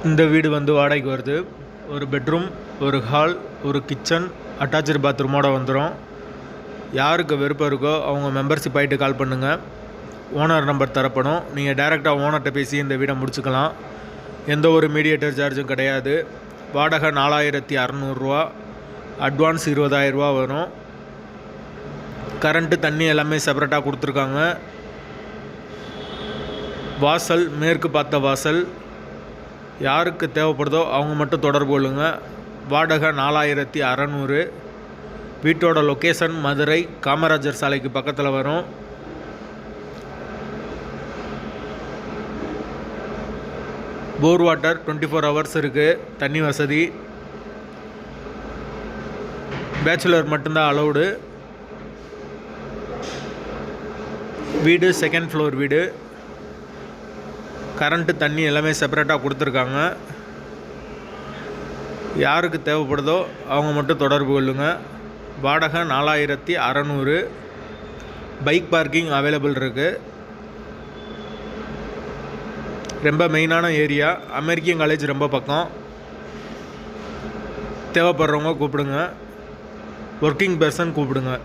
இந்த வீடு வந்து வாடகைக்கு வருது. ஒரு பெட்ரூம், ஒரு ஹால், ஒரு கிச்சன், அட்டாச்சு பாத்ரூமோடு வந்துடும். யாருக்கு விருப்பம் இருக்கோ அவங்க மெம்பர்ஷிப் ஆகிட்டு கால் பண்ணுங்கள். ஓனர் நம்பர் தரப்படும். நீங்கள் டைரெக்டாக ஓனர்கிட்ட பேசி இந்த வீடை முடிச்சுக்கலாம். எந்த ஒரு மீடியேட்டர் சார்ஜும் கிடையாது. வாடகை 4600 அட்வான்ஸ் 20000 வரும். கரண்ட்டு, தண்ணி எல்லாமே செப்பரேட்டாக கொடுத்துருக்காங்க. வாசல் மேற்கு பார்த்த வாசல். யாருக்கு தேவைப்படுதோ அவங்க மட்டும் தொடர்பு கொள்ளுங்கள். வாடகை 4600. வீட்டோட லொக்கேஷன் மதுரை காமராஜர் சாலைக்கு பக்கத்தில் வரும். போர் வாட்டர் 24 ஹவர்ஸ் இருக்குது. தண்ணி வசதி. பேச்சுலர் மட்டும்தான் அலௌடு. வீடு செகண்ட் ஃப்ளோர் வீடு. கரண்ட்டு, தண்ணி எல்லாமே செப்பரேட்டாக கொடுத்துருக்காங்க. யாருக்கு தேவைப்படுதோ அவங்க மட்டும் தொடர்பு கொள்ளுங்கள். வாடகை 4600. பைக் பார்க்கிங் அவைலபிள் இருக்குது. ரொம்ப மெயினான ஏரியா. அமெரிக்கன் காலேஜ் ரொம்ப பக்கம். தேவைப்படுறவங்க கூப்பிடுங்க. ஒர்க்கிங் பர்சன் கூப்பிடுங்க.